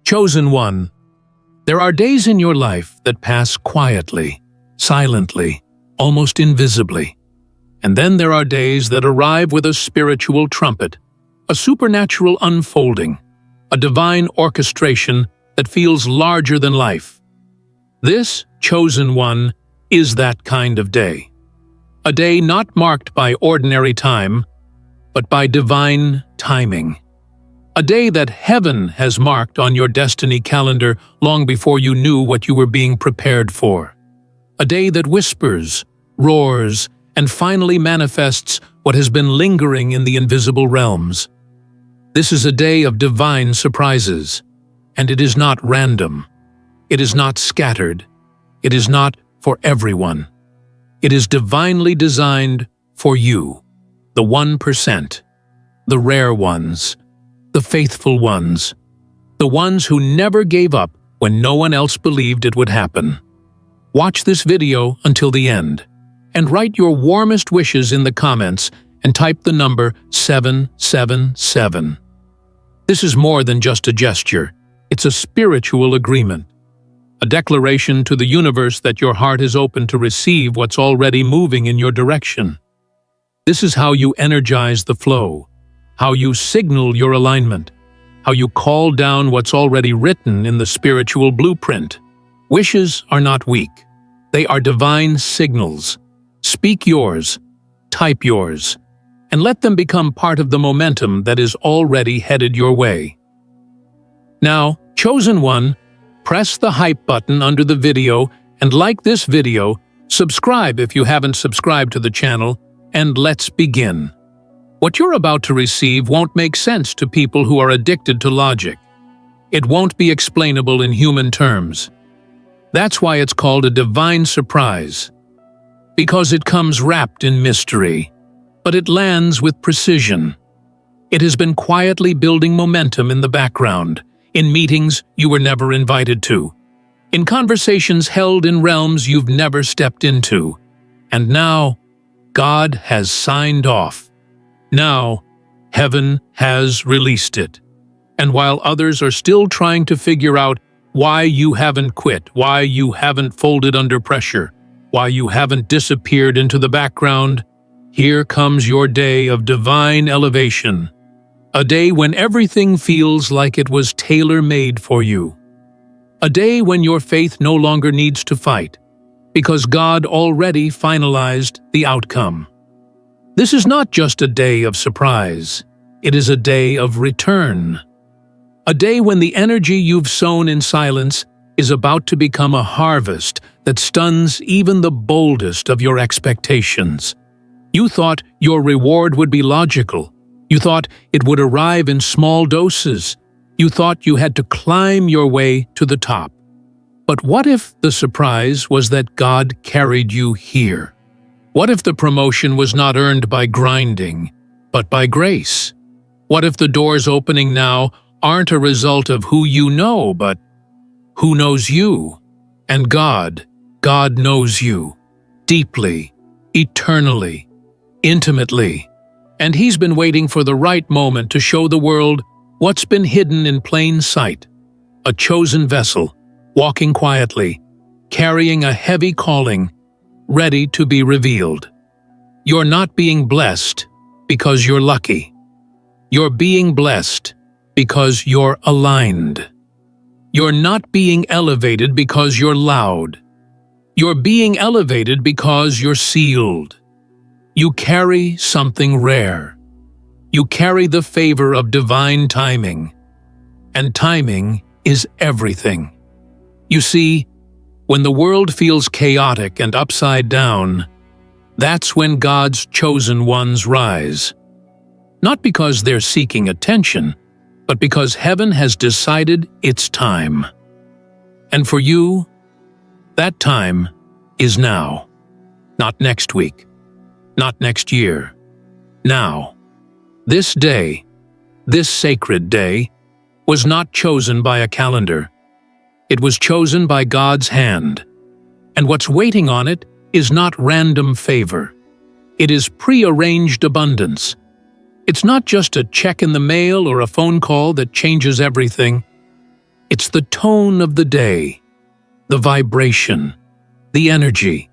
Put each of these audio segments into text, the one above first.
Chosen one, there are days in your life that pass quietly, silently, almost invisibly. And then there are days that arrive with a spiritual trumpet, a supernatural unfolding, a divine orchestration that feels larger than life. This, chosen one, is that kind of day. A day not marked by ordinary time, but by divine timing. A day that heaven has marked on your destiny calendar long before you knew what you were being prepared for. A day that whispers, roars, and finally manifests what has been lingering in the invisible realms. This is a day of divine surprises, and it is not random. It is not scattered. It is not for everyone. It is divinely designed for you, the 1%, the rare ones, the faithful ones, the ones who never gave up when no one else believed it would happen. Watch this video until the end, and write your warmest wishes in the comments and type the number 777. This is more than just a gesture. It's a spiritual agreement. A declaration to the universe that your heart is open to receive what's already moving in your direction. This is how you energize the flow, how you signal your alignment, how you call down what's already written in the spiritual blueprint. Wishes are not weak. They are divine signals. Speak yours, type yours, and let them become part of the momentum that is already headed your way. Now, chosen one, press the hype button under the video and like this video, subscribe if you haven't subscribed to the channel, and let's begin. What you're about to receive won't make sense to people who are addicted to logic. It won't be explainable in human terms. That's why it's called a divine surprise. Because it comes wrapped in mystery, but it lands with precision. It has been quietly building momentum in the background, in meetings you were never invited to, in conversations held in realms you've never stepped into. And now, God has signed off. Now, heaven has released it. And while others are still trying to figure out why you haven't quit, why you haven't folded under pressure, why you haven't disappeared into the background, here comes your day of divine elevation. A day when everything feels like it was tailor-made for you. A day when your faith no longer needs to fight, because God already finalized the outcome. This is not just a day of surprise, it is a day of return. A day when the energy you've sown in silence is about to become a harvest that stuns even the boldest of your expectations. You thought your reward would be logical. You thought it would arrive in small doses. You thought you had to climb your way to the top. But what if the surprise was that God carried you here? What if the promotion was not earned by grinding, but by grace? What if the doors opening now aren't a result of who you know, but who knows you? And God knows you, deeply, eternally, intimately. And He's been waiting for the right moment to show the world what's been hidden in plain sight. A chosen vessel, walking quietly, carrying a heavy calling, ready to be revealed. You're not being blessed because you're lucky. You're being blessed because you're aligned. You're not being elevated because you're loud. You're being elevated because you're sealed. You carry something rare. You carry the favor of divine timing. And timing is everything. You see, when the world feels chaotic and upside down, that's when God's chosen ones rise. Not because they're seeking attention, but because heaven has decided it's time. And for you, that time is now. Not next week. Not next year. Now. This day, this sacred day, was not chosen by a calendar. It was chosen by God's hand. And what's waiting on it is not random favor. It is prearranged abundance. It's not just a check in the mail or a phone call that changes everything. It's It's the tone of the day, the vibration, the energy,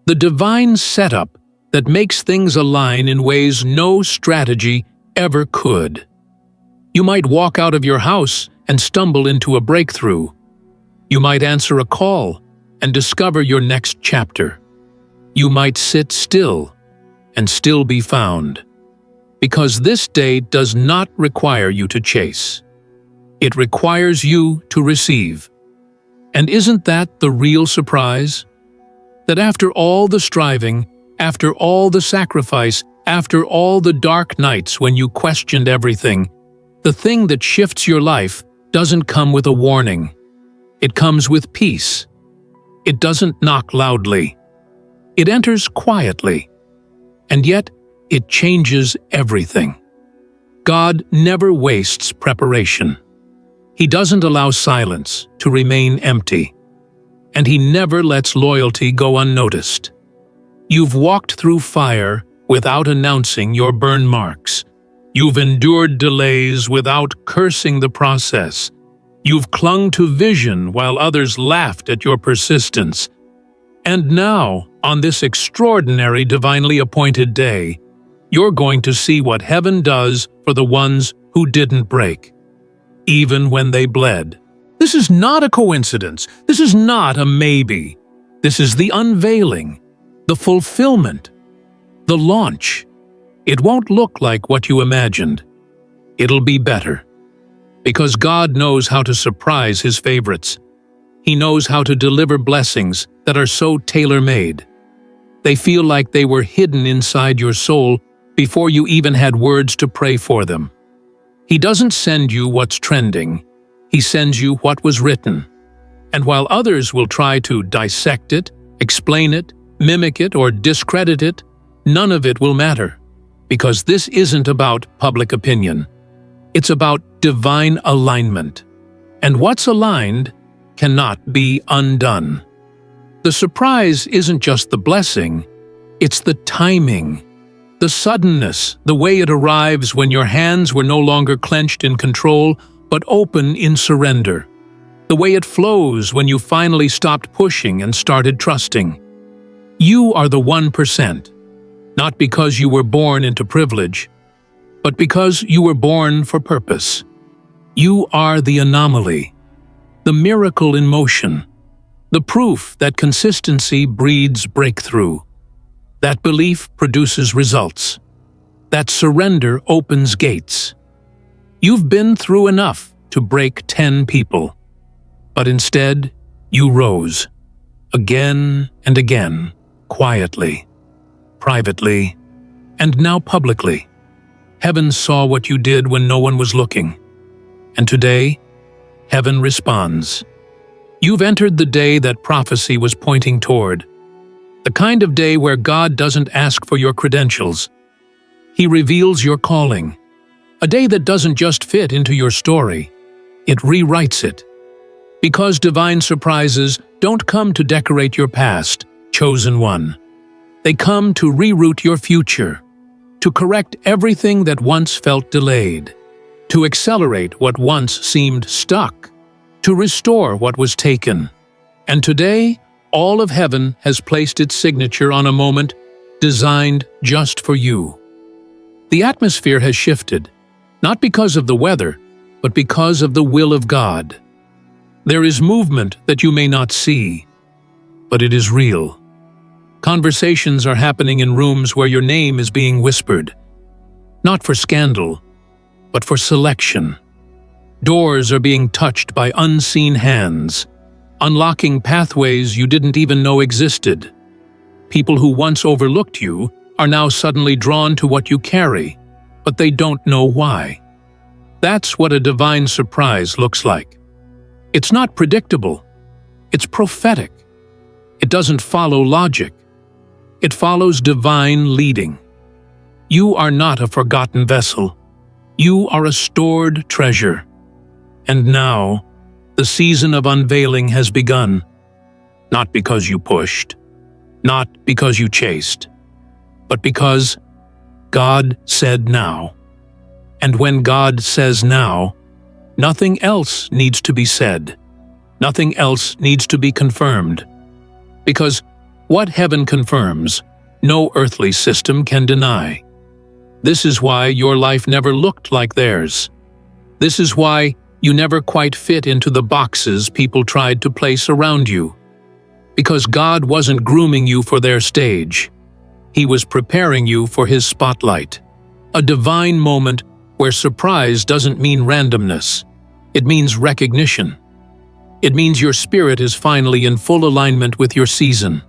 the divine setup that makes things align in ways no strategy ever could. You might walk out of your house and stumble into a breakthrough. You might answer a call and discover your next chapter. You might sit still and still be found. Because this day does not require you to chase. It requires you to receive. And isn't that the real surprise? That after all the striving, after all the sacrifice, after all the dark nights when you questioned everything, the thing that shifts your life doesn't come with a warning. It comes with peace. It doesn't knock loudly. It enters quietly. And yet, it changes everything. God never wastes preparation. He doesn't allow silence to remain empty. And He never lets loyalty go unnoticed. You've walked through fire without announcing your burn marks. You've endured delays without cursing the process. You've clung to vision while others laughed at your persistence. And now, on this extraordinary divinely appointed day, you're going to see what heaven does for the ones who didn't break, even when they bled. This is not a coincidence. This is not a maybe. This is the unveiling, the fulfillment, the launch. It won't look like what you imagined. It'll be better. Because God knows how to surprise His favorites. He knows how to deliver blessings that are so tailor-made. They feel like they were hidden inside your soul before you even had words to pray for them. He doesn't send you what's trending. He sends you what was written. And while others will try to dissect it, explain it, mimic it, or discredit it, none of it will matter. Because this isn't about public opinion. It's about divine alignment. And what's aligned cannot be undone. The surprise isn't just the blessing, it's the timing, the suddenness, the way it arrives when your hands were no longer clenched in control, but open in surrender. The way it flows when you finally stopped pushing and started trusting. You are the 1%, not because you were born into privilege, but because you were born for purpose. You are the anomaly, the miracle in motion, the proof that consistency breeds breakthrough, that belief produces results, that surrender opens gates. You've been through enough to break 10 people, but instead you rose, again and again, quietly, privately, and now publicly. Heaven saw what you did when no one was looking. And today, heaven responds. You've entered the day that prophecy was pointing toward. The kind of day where God doesn't ask for your credentials. He reveals your calling. A day that doesn't just fit into your story. It rewrites it. Because divine surprises don't come to decorate your past, chosen one. They come to reroute your future. To correct everything that once felt delayed, to accelerate what once seemed stuck, to restore what was taken. And today, all of heaven has placed its signature on a moment designed just for you. The atmosphere has shifted, not because of the weather, but because of the will of God. There is movement that you may not see, but it is real. Conversations are happening in rooms where your name is being whispered, not for scandal, but for selection. Doors are being touched by unseen hands, unlocking pathways you didn't even know existed. People who once overlooked you are now suddenly drawn to what you carry, but they don't know why. That's what a divine surprise looks like. It's not predictable. It's prophetic. It doesn't follow logic. It follows divine leading. You are not a forgotten vessel. You are a stored treasure. And now, the season of unveiling has begun. Not because you pushed, not because you chased, but because God said now. And when God says now, Nothing else needs to be said. Nothing else needs to be confirmed. Because what heaven confirms, no earthly system can deny. This is why your life never looked like theirs. This is why you never quite fit into the boxes people tried to place around you. Because God wasn't grooming you for their stage. He was preparing you for His spotlight. A divine moment where surprise doesn't mean randomness. It means recognition. It means your spirit is finally in full alignment with your season.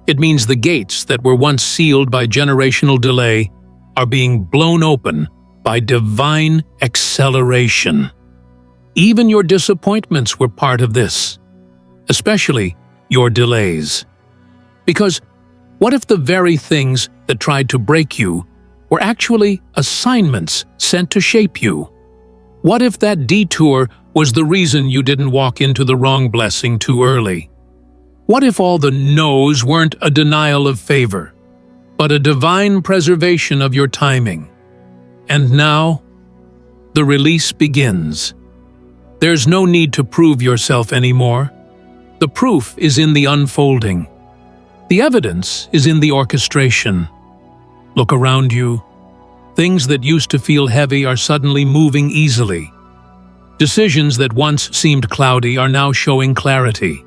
It means the gates that were once sealed by generational delay are being blown open by divine acceleration. Even your disappointments were part of this, especially your delays. Because what if the very things that tried to break you were actually assignments sent to shape you? What if that detour was the reason you didn't walk into the wrong blessing too early? What if all the no's weren't a denial of favor, but a divine preservation of your timing? And now, the release begins. There's no need to prove yourself anymore. The proof is in the unfolding. The evidence is in the orchestration. Look around you. Things that used to feel heavy are suddenly moving easily. Decisions that once seemed cloudy are now showing clarity.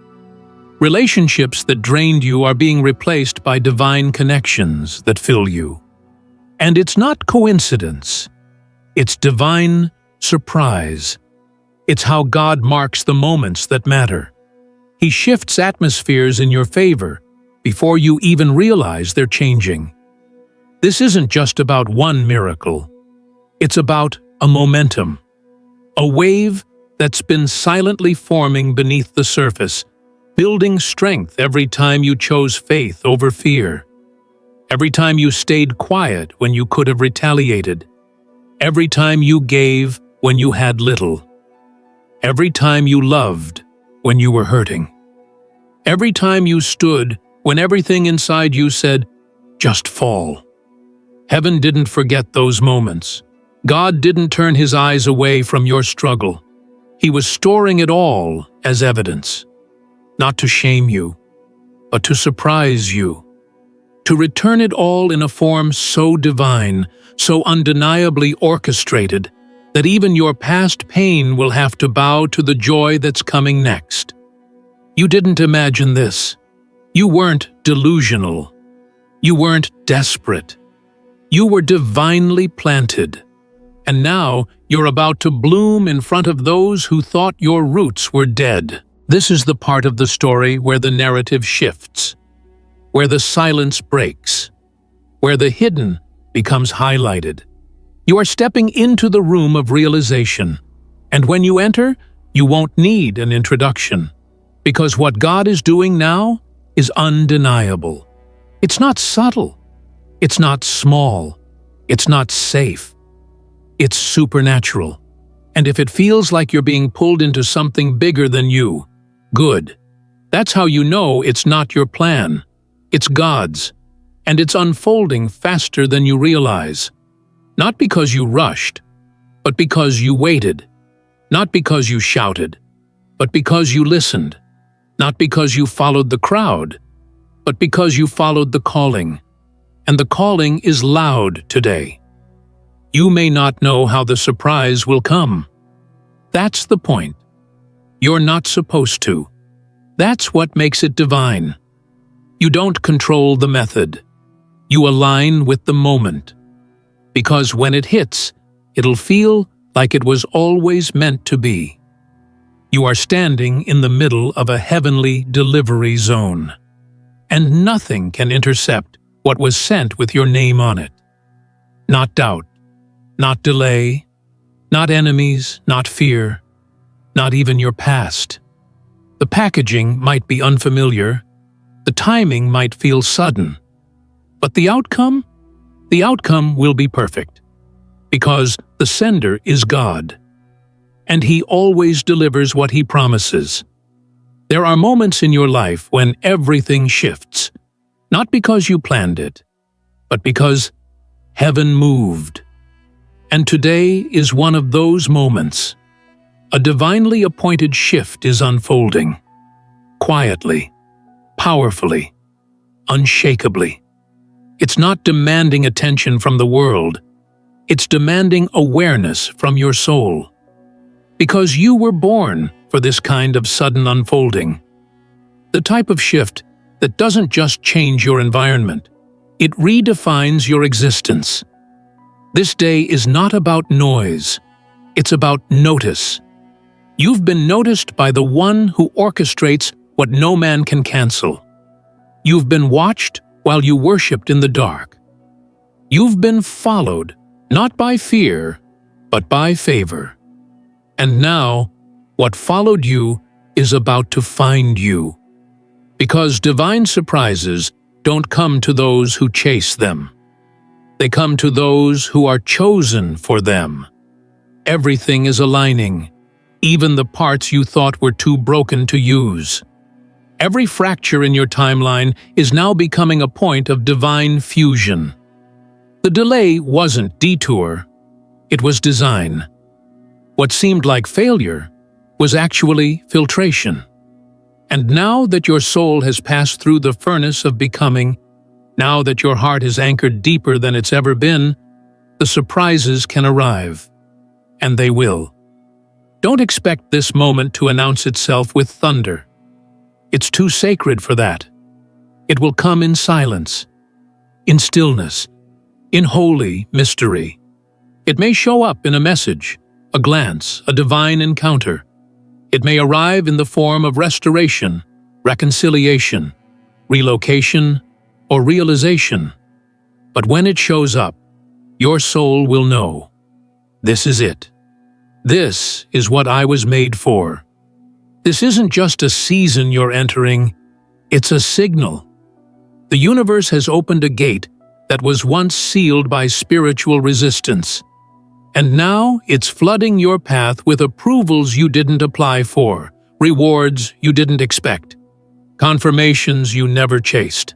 Relationships that drained you are being replaced by divine connections that fill you. And it's not coincidence. It's divine surprise. It's how God marks the moments that matter. He shifts atmospheres in your favor before you even realize they're changing. This isn't just about one miracle. It's about a momentum. A wave that's been silently forming beneath the surface, building strength every time you chose faith over fear. Every time you stayed quiet when you could have retaliated. Every time you gave when you had little. Every time you loved when you were hurting. Every time you stood when everything inside you said, "Just fall." Heaven didn't forget those moments. God didn't turn His eyes away from your struggle. He was storing it all as evidence. Not to shame you, but to surprise you. To return it all in a form so divine, so undeniably orchestrated, that even your past pain will have to bow to the joy that's coming next. You didn't imagine this. You weren't delusional. You weren't desperate. You were divinely planted. And now you're about to bloom in front of those who thought your roots were dead. This is the part of the story where the narrative shifts, where the silence breaks, where the hidden becomes highlighted. You are stepping into the room of realization, and when you enter, you won't need an introduction, because what God is doing now is undeniable. It's not subtle. It's not small. It's not safe. It's supernatural. And if it feels like you're being pulled into something bigger than you, good. That's how you know it's not your plan. It's God's. And it's unfolding faster than you realize. Not because you rushed, but because you waited. Not because you shouted, but because you listened. Not because you followed the crowd, but because you followed the calling. And the calling is loud today. You may not know how the surprise will come. That's the point. You're not supposed to. That's what makes it divine. You don't control the method. You align with the moment. Because when it hits, it'll feel like it was always meant to be. You are standing in the middle of a heavenly delivery zone. And nothing can intercept what was sent with your name on it. Not doubt, not delay, not enemies, not fear, not even your past. The packaging might be unfamiliar, the timing might feel sudden, but the outcome will be perfect, because the sender is God, and He always delivers what He promises. There are moments in your life when everything shifts, not because you planned it, but because heaven moved. And today is one of those moments. A divinely appointed shift is unfolding. Quietly, powerfully, unshakably. It's not demanding attention from the world. It's demanding awareness from your soul. Because you were born for this kind of sudden unfolding. The type of shift that doesn't just change your environment. It redefines your existence. This day is not about noise. It's about notice. You've been noticed by the one who orchestrates what no man can cancel. You've been watched while you worshipped in the dark. You've been followed, not by fear, but by favor. And now, what followed you is about to find you. Because divine surprises don't come to those who chase them. They come to those who are chosen for them. Everything is aligning, even the parts you thought were too broken to use. Every fracture in your timeline is now becoming a point of divine fusion. The delay wasn't detour, it was design. What seemed like failure was actually filtration. And now that your soul has passed through the furnace of becoming, now that your heart is anchored deeper than it's ever been, the surprises can arrive. And they will. Don't expect this moment to announce itself with thunder. It's too sacred for that. It will come in silence, in stillness, in holy mystery. It may show up in a message, a glance, a divine encounter. It may arrive in the form of restoration, reconciliation, relocation, or realization. But when it shows up, your soul will know. This is it. This is what I was made for. This isn't just a season you're entering, it's a signal. The universe has opened a gate that was once sealed by spiritual resistance. And now it's flooding your path with approvals you didn't apply for, rewards you didn't expect, confirmations you never chased.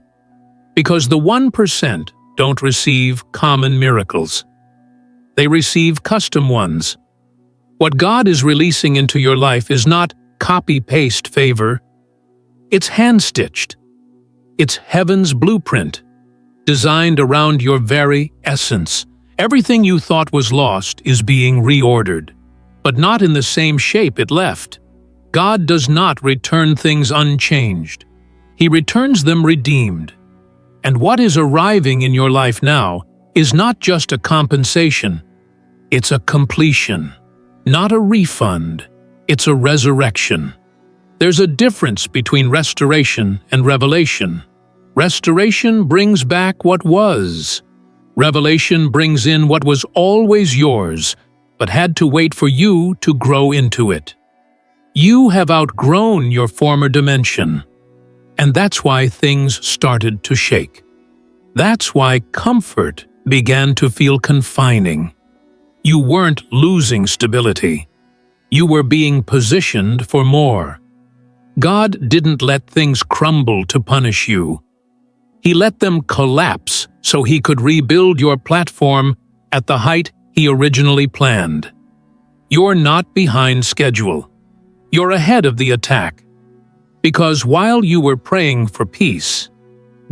Because the 1% don't receive common miracles. They receive custom ones. What God is releasing into your life is not copy-paste favor. It's hand-stitched. It's heaven's blueprint, designed around your very essence. Everything you thought was lost is being reordered, but not in the same shape it left. God does not return things unchanged. He returns them redeemed. And what is arriving in your life now is not just a compensation, it's a completion. Not a refund, it's a resurrection. There's a difference between restoration and revelation. Restoration brings back what was. Revelation brings in what was always yours, but had to wait for you to grow into it. You have outgrown your former dimension. And that's why things started to shake. That's why comfort began to feel confining. You weren't losing stability. You were being positioned for more. God didn't let things crumble to punish you. He let them collapse so He could rebuild your platform at the height He originally planned. You're not behind schedule. You're ahead of the attack. Because while you were praying for peace,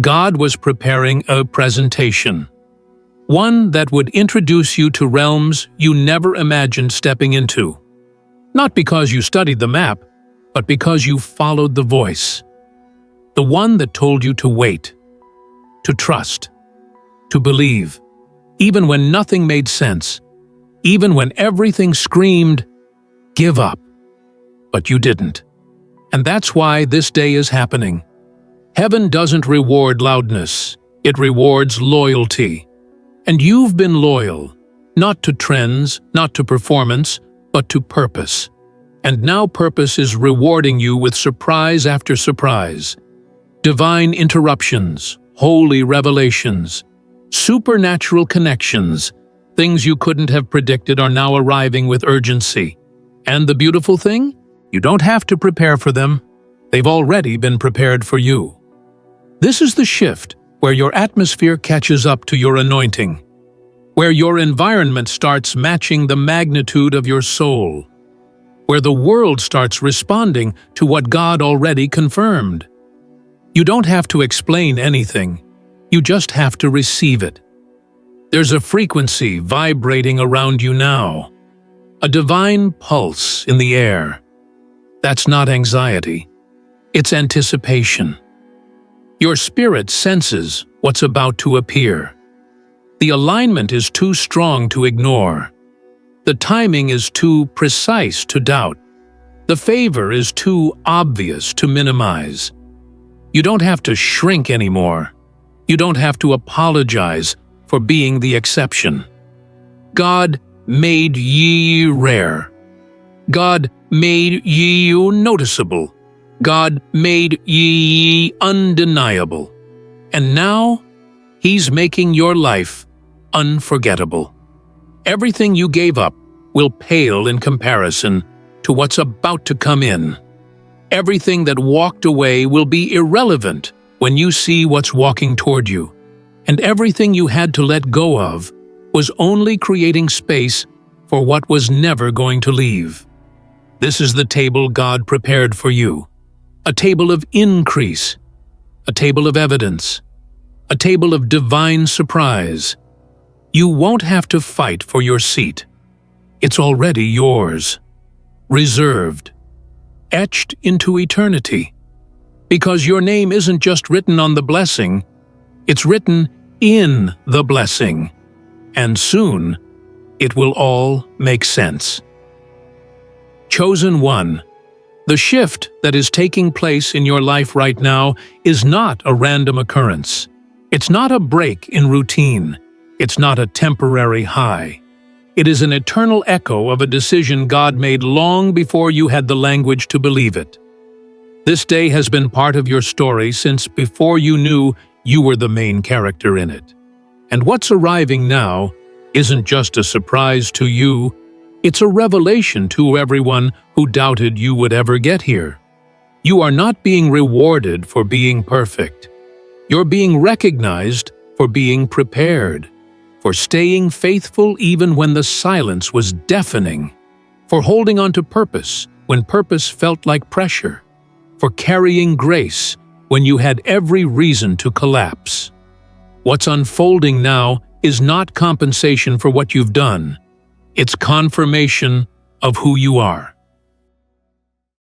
God was preparing a presentation. One that would introduce you to realms you never imagined stepping into. Not because you studied the map, but because you followed the voice. The one that told you to wait, to trust, to believe, even when nothing made sense, even when everything screamed, give up. But you didn't. And that's why this day is happening. Heaven doesn't reward loudness, it rewards loyalty. And you've been loyal, not to trends, not to performance, but to purpose. And now purpose is rewarding you with surprise after surprise. Divine interruptions, holy revelations, supernatural connections, things you couldn't have predicted are now arriving with urgency. And the beautiful thing? You don't have to prepare for them. They've already been prepared for you. This is the shift where your atmosphere catches up to your anointing, where your environment starts matching the magnitude of your soul, where the world starts responding to what God already confirmed. You don't have to explain anything. You just have to receive it. There's a frequency vibrating around you now, a divine pulse in the air. That's not anxiety. It's anticipation. Your spirit senses what's about to appear. The alignment is too strong to ignore. The timing is too precise to doubt. The favor is too obvious to minimize. You don't have to shrink anymore. You don't have to apologize for being the exception. God made ye rare. God made ye noticeable. God made ye undeniable. And now, He's making your life unforgettable. Everything you gave up will pale in comparison to what's about to come in. Everything that walked away will be irrelevant when you see what's walking toward you. And everything you had to let go of was only creating space for what was never going to leave. This is the table God prepared for you. A table of increase, a table of evidence, a table of divine surprise. You won't have to fight for your seat. It's already yours, reserved, etched into eternity. Because your name isn't just written on the blessing, it's written in the blessing. And soon, it will all make sense. Chosen one, the shift that is taking place in your life right now is not a random occurrence. It's not a break in routine. It's not a temporary high. It is an eternal echo of a decision God made long before you had the language to believe it. This day has been part of your story since before you knew you were the main character in it. And what's arriving now isn't just a surprise to you, it's a revelation to everyone who doubted you would ever get here. You are not being rewarded for being perfect. You're being recognized for being prepared, for staying faithful even when the silence was deafening, for holding on to purpose when purpose felt like pressure, for carrying grace when you had every reason to collapse. What's unfolding now is not compensation for what you've done. It's confirmation of who you are.